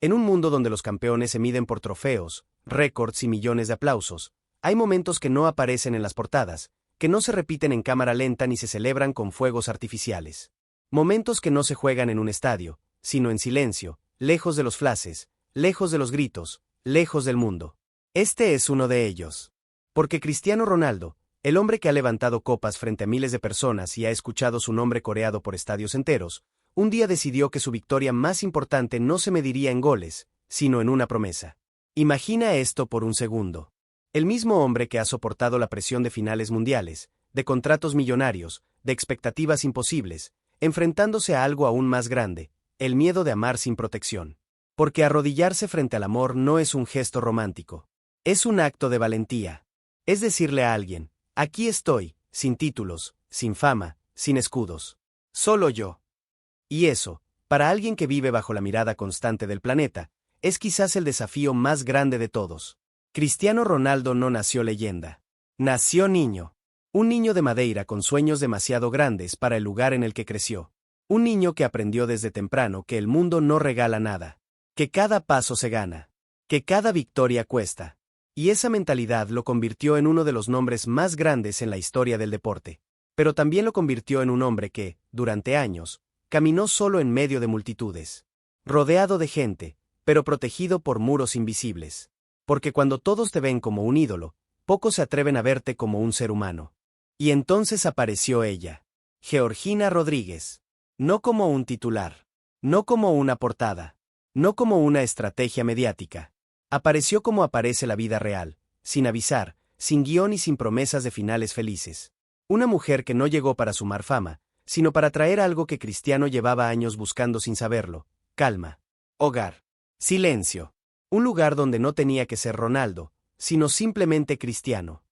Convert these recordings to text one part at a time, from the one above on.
En un mundo donde los campeones se miden por trofeos, récords y millones de aplausos, hay momentos que no aparecen en las portadas, que no se repiten en cámara lenta ni se celebran con fuegos artificiales. Momentos que no se juegan en un estadio, sino en silencio, lejos de los flashes, lejos de los gritos, lejos del mundo. Este es uno de ellos. Porque Cristiano Ronaldo, el hombre que ha levantado copas frente a miles de personas y ha escuchado su nombre coreado por estadios enteros, un día decidió que su victoria más importante no se mediría en goles, sino en una promesa. Imagina esto por un segundo. El mismo hombre que ha soportado la presión de finales mundiales, de contratos millonarios, de expectativas imposibles, enfrentándose a algo aún más grande, el miedo de amar sin protección. Porque arrodillarse frente al amor no es un gesto romántico. Es un acto de valentía. Es decirle a alguien, aquí estoy, sin títulos, sin fama, sin escudos. Solo yo. Y eso, para alguien que vive bajo la mirada constante del planeta, es quizás el desafío más grande de todos. Cristiano Ronaldo no nació leyenda. Nació niño. Un niño de Madeira con sueños demasiado grandes para el lugar en el que creció. Un niño que aprendió desde temprano que el mundo no regala nada. Que cada paso se gana. Que cada victoria cuesta. Y esa mentalidad lo convirtió en uno de los nombres más grandes en la historia del deporte. Pero también lo convirtió en un hombre que, durante años, caminó solo en medio de multitudes. Rodeado de gente, pero protegido por muros invisibles. Porque cuando todos te ven como un ídolo, pocos se atreven a verte como un ser humano. Y entonces apareció ella. Georgina Rodríguez. No como un titular. No como una portada. No como una estrategia mediática. Apareció como aparece la vida real, sin avisar, sin guión y sin promesas de finales felices. Una mujer que no llegó para sumar fama, sino para traer algo que Cristiano llevaba años buscando sin saberlo: calma, hogar, silencio. Un lugar donde no tenía que ser Ronaldo, sino simplemente Cristiano.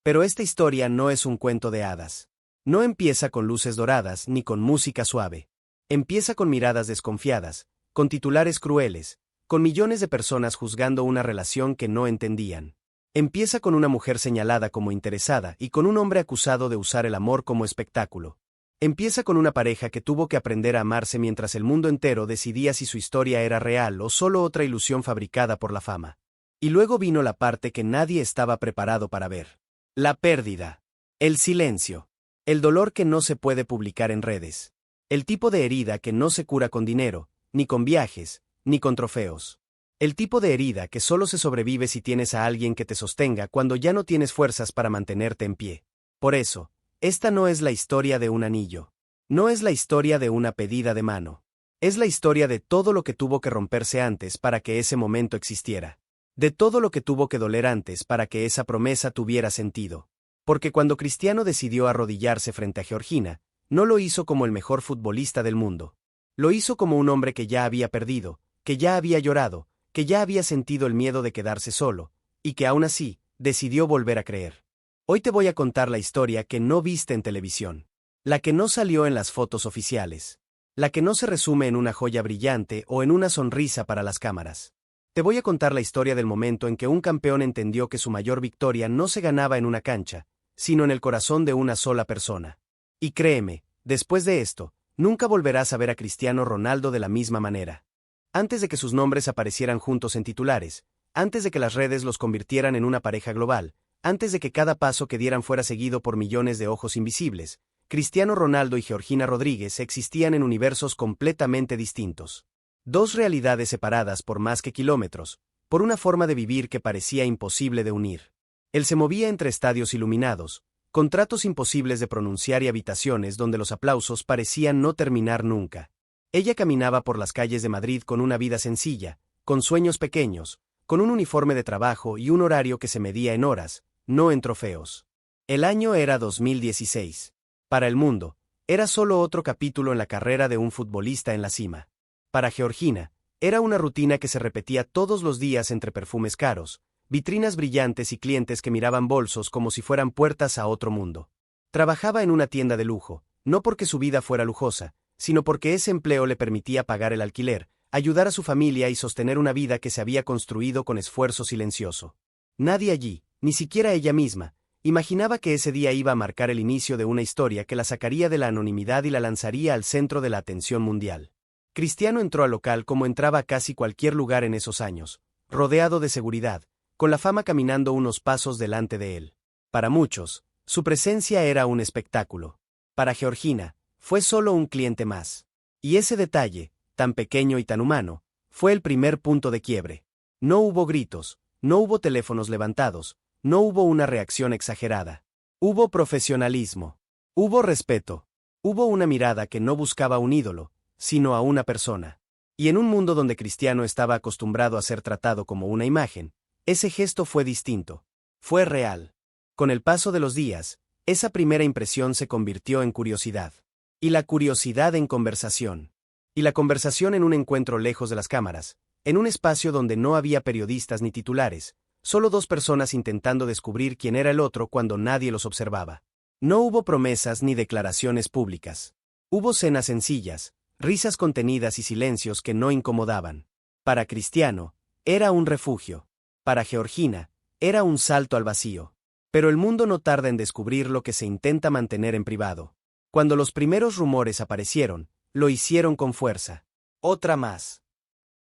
Pero esta historia no es un cuento de hadas. No empieza con luces doradas ni con música suave. Empieza con miradas desconfiadas, con titulares crueles, con millones de personas juzgando una relación que no entendían. Empieza con una mujer señalada como interesada y con un hombre acusado de usar el amor como espectáculo. Empieza con una pareja que tuvo que aprender a amarse mientras el mundo entero decidía si su historia era real o solo otra ilusión fabricada por la fama. Y luego vino la parte que nadie estaba preparado para ver. La pérdida. El silencio. El dolor que no se puede publicar en redes. El tipo de herida que no se cura con dinero, ni con viajes, ni con trofeos. El tipo de herida que solo se sobrevive si tienes a alguien que te sostenga cuando ya no tienes fuerzas para mantenerte en pie. Por eso, esta no es la historia de un anillo. No es la historia de una pedida de mano. Es la historia de todo lo que tuvo que romperse antes para que ese momento existiera. De todo lo que tuvo que doler antes para que esa promesa tuviera sentido. Porque cuando Cristiano decidió arrodillarse frente a Georgina, no lo hizo como el mejor futbolista del mundo. Lo hizo como un hombre que ya había perdido, que ya había llorado, que ya había sentido el miedo de quedarse solo, y que aún así, decidió volver a creer. Hoy te voy a contar la historia que no viste en televisión. La que no salió en las fotos oficiales. La que no se resume en una joya brillante o en una sonrisa para las cámaras. Te voy a contar la historia del momento en que un campeón entendió que su mayor victoria no se ganaba en una cancha, sino en el corazón de una sola persona. Y créeme, después de esto, nunca volverás a ver a Cristiano Ronaldo de la misma manera. Antes de que sus nombres aparecieran juntos en titulares, antes de que las redes los convirtieran en una pareja global, antes de que cada paso que dieran fuera seguido por millones de ojos invisibles, Cristiano Ronaldo y Georgina Rodríguez existían en universos completamente distintos. Dos realidades separadas por más que kilómetros, por una forma de vivir que parecía imposible de unir. Él se movía entre estadios iluminados, contratos imposibles de pronunciar y habitaciones donde los aplausos parecían no terminar nunca. Ella caminaba por las calles de Madrid con una vida sencilla, con sueños pequeños, con un uniforme de trabajo y un horario que se medía en horas, no en trofeos. El año era 2016. Para el mundo, era solo otro capítulo en la carrera de un futbolista en la cima. Para Georgina, era una rutina que se repetía todos los días entre perfumes caros, vitrinas brillantes y clientes que miraban bolsos como si fueran puertas a otro mundo. Trabajaba en una tienda de lujo, no porque su vida fuera lujosa, sino porque ese empleo le permitía pagar el alquiler, ayudar a su familia y sostener una vida que se había construido con esfuerzo silencioso. Nadie allí, ni siquiera ella misma, imaginaba que ese día iba a marcar el inicio de una historia que la sacaría de la anonimidad y la lanzaría al centro de la atención mundial. Cristiano entró al local como entraba a casi cualquier lugar en esos años, rodeado de seguridad, con la fama caminando unos pasos delante de él. Para muchos, su presencia era un espectáculo. Para Georgina, fue solo un cliente más. Y ese detalle, tan pequeño y tan humano, fue el primer punto de quiebre. No hubo gritos, no hubo teléfonos levantados, no hubo una reacción exagerada. Hubo profesionalismo. Hubo respeto. Hubo una mirada que no buscaba un ídolo, sino a una persona. Y en un mundo donde Cristiano estaba acostumbrado a ser tratado como una imagen, ese gesto fue distinto. Fue real. Con el paso de los días, esa primera impresión se convirtió en curiosidad. Y la curiosidad en conversación. Y la conversación en un encuentro lejos de las cámaras, en un espacio donde no había periodistas ni titulares, solo dos personas intentando descubrir quién era el otro cuando nadie los observaba. No hubo promesas ni declaraciones públicas. Hubo cenas sencillas, risas contenidas y silencios que no incomodaban. Para Cristiano, era un refugio. Para Georgina, era un salto al vacío. Pero el mundo no tarda en descubrir lo que se intenta mantener en privado. Cuando los primeros rumores aparecieron, lo hicieron con fuerza. Otra más.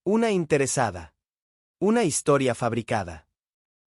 Una interesada. Una historia fabricada.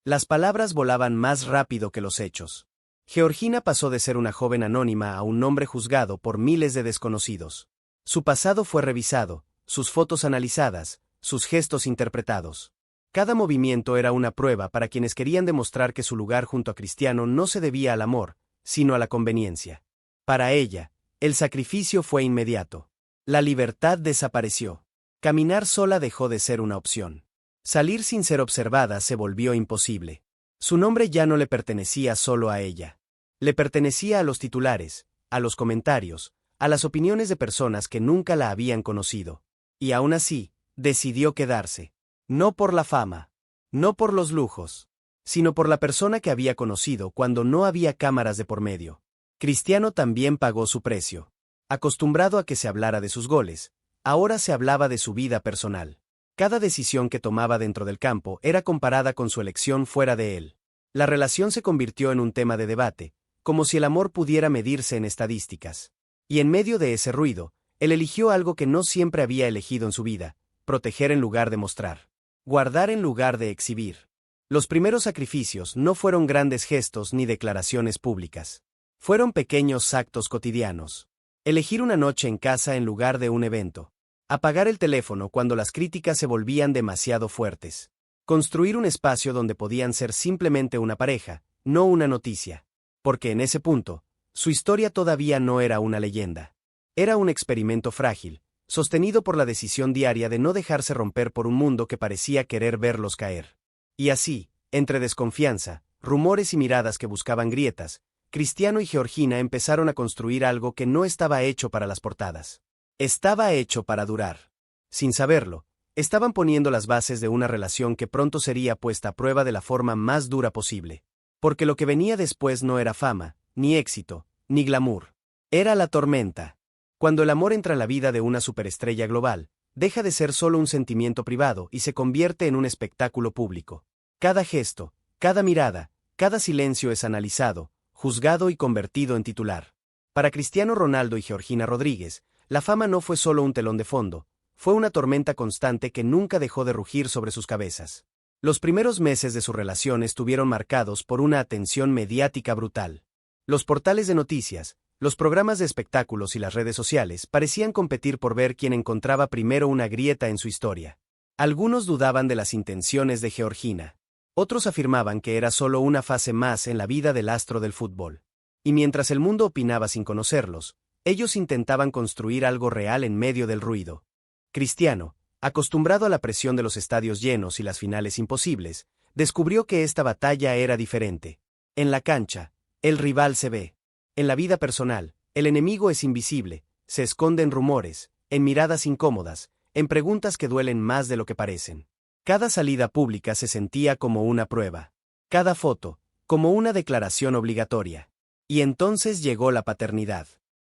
Las palabras volaban más rápido que los hechos. Georgina pasó de ser una joven anónima a un hombre juzgado por miles de desconocidos. Su pasado fue revisado, sus fotos analizadas, sus gestos interpretados. Cada movimiento era una prueba para quienes querían demostrar que su lugar junto a Cristiano no se debía al amor, sino a la conveniencia. Para ella, el sacrificio fue inmediato. La libertad desapareció. Caminar sola dejó de ser una opción. Salir sin ser observada se volvió imposible. Su nombre ya no le pertenecía solo a ella. Le pertenecía a los titulares, a los comentarios, a las opiniones de personas que nunca la habían conocido. Y aún así, decidió quedarse. No por la fama, no por los lujos, sino por la persona que había conocido cuando no había cámaras de por medio. Cristiano también pagó su precio. Acostumbrado a que se hablara de sus goles, ahora se hablaba de su vida personal. Cada decisión que tomaba dentro del campo era comparada con su elección fuera de él. La relación se convirtió en un tema de debate, como si el amor pudiera medirse en estadísticas. Y en medio de ese ruido, él eligió algo que no siempre había elegido en su vida: proteger en lugar de mostrar. Guardar en lugar de exhibir. Los primeros sacrificios no fueron grandes gestos ni declaraciones públicas. Fueron pequeños actos cotidianos. Elegir una noche en casa en lugar de un evento. Apagar el teléfono cuando las críticas se volvían demasiado fuertes. Construir un espacio donde podían ser simplemente una pareja, no una noticia. Porque en ese punto, su historia todavía no era una leyenda. Era un experimento frágil, sostenido por la decisión diaria de no dejarse romper por un mundo que parecía querer verlos caer. Y así, entre desconfianza, rumores y miradas que buscaban grietas, Cristiano y Georgina empezaron a construir algo que no estaba hecho para las portadas. Estaba hecho para durar. Sin saberlo, estaban poniendo las bases de una relación que pronto sería puesta a prueba de la forma más dura posible. Porque lo que venía después no era fama, ni éxito, ni glamour. Era la tormenta. Cuando el amor entra en la vida de una superestrella global, deja de ser solo un sentimiento privado y se convierte en un espectáculo público. Cada gesto, cada mirada, cada silencio es analizado, juzgado y convertido en titular. Para Cristiano Ronaldo y Georgina Rodríguez, la fama no fue solo un telón de fondo, fue una tormenta constante que nunca dejó de rugir sobre sus cabezas. Los primeros meses de su relación estuvieron marcados por una atención mediática brutal. Los portales de noticias, los programas de espectáculos y las redes sociales parecían competir por ver quién encontraba primero una grieta en su historia. Algunos dudaban de las intenciones de Georgina. Otros afirmaban que era solo una fase más en la vida del astro del fútbol. Y mientras el mundo opinaba sin conocerlos, ellos intentaban construir algo real en medio del ruido. Cristiano, acostumbrado a la presión de los estadios llenos y las finales imposibles, descubrió que esta batalla era diferente. En la cancha, el rival se ve. En la vida personal, el enemigo es invisible, se esconde en rumores, en miradas incómodas, en preguntas que duelen más de lo que parecen. Cada salida pública se sentía como una prueba. Cada foto, como una declaración obligatoria. Y entonces llegó la paternidad.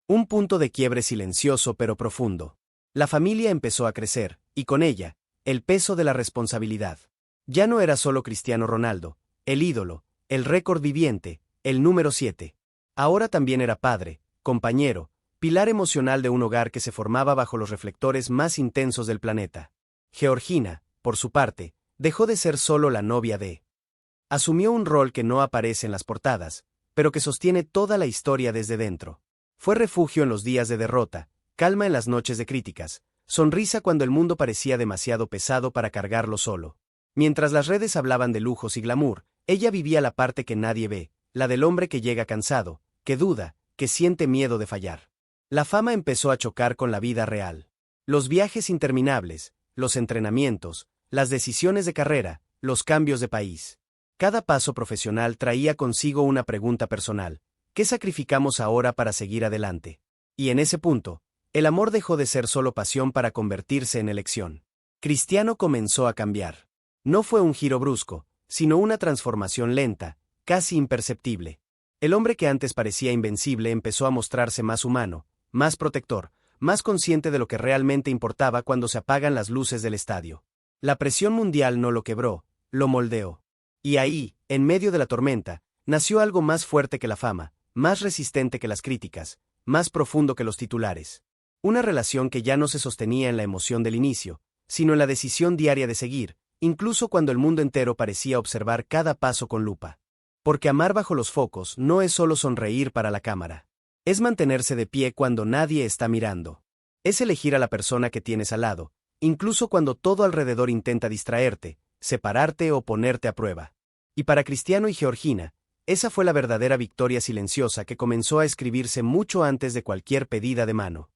Un punto de quiebre silencioso pero profundo. La familia empezó a crecer, y con ella, el peso de la responsabilidad. Ya no era solo Cristiano Ronaldo, el ídolo, el récord viviente, el número 7. Ahora también era padre, compañero, pilar emocional de un hogar que se formaba bajo los reflectores más intensos del planeta. Georgina, por su parte, dejó de ser solo la novia de. Asumió un rol que no aparece en las portadas, pero que sostiene toda la historia desde dentro. Fue refugio en los días de derrota, calma en las noches de críticas, sonrisa cuando el mundo parecía demasiado pesado para cargarlo solo. Mientras las redes hablaban de lujos y glamour, ella vivía la parte que nadie ve, la del hombre que llega cansado, que duda, que siente miedo de fallar. La fama empezó a chocar con la vida real. Los viajes interminables, los entrenamientos, las decisiones de carrera, los cambios de país. Cada paso profesional traía consigo una pregunta personal: ¿qué sacrificamos ahora para seguir adelante? Y en ese punto, el amor dejó de ser solo pasión para convertirse en elección. Cristiano comenzó a cambiar. No fue un giro brusco, sino una transformación lenta, casi imperceptible. El hombre que antes parecía invencible empezó a mostrarse más humano, más protector, más consciente de lo que realmente importaba cuando se apagan las luces del estadio. La presión mundial no lo quebró, lo moldeó. Y ahí, en medio de la tormenta, nació algo más fuerte que la fama, más resistente que las críticas, más profundo que los titulares. Una relación que ya no se sostenía en la emoción del inicio, sino en la decisión diaria de seguir, incluso cuando el mundo entero parecía observar cada paso con lupa. Porque amar bajo los focos no es solo sonreír para la cámara. Es mantenerse de pie cuando nadie está mirando. Es elegir a la persona que tienes al lado, incluso cuando todo alrededor intenta distraerte, separarte o ponerte a prueba. Y para Cristiano y Georgina, esa fue la verdadera victoria silenciosa que comenzó a escribirse mucho antes de cualquier pedida de mano.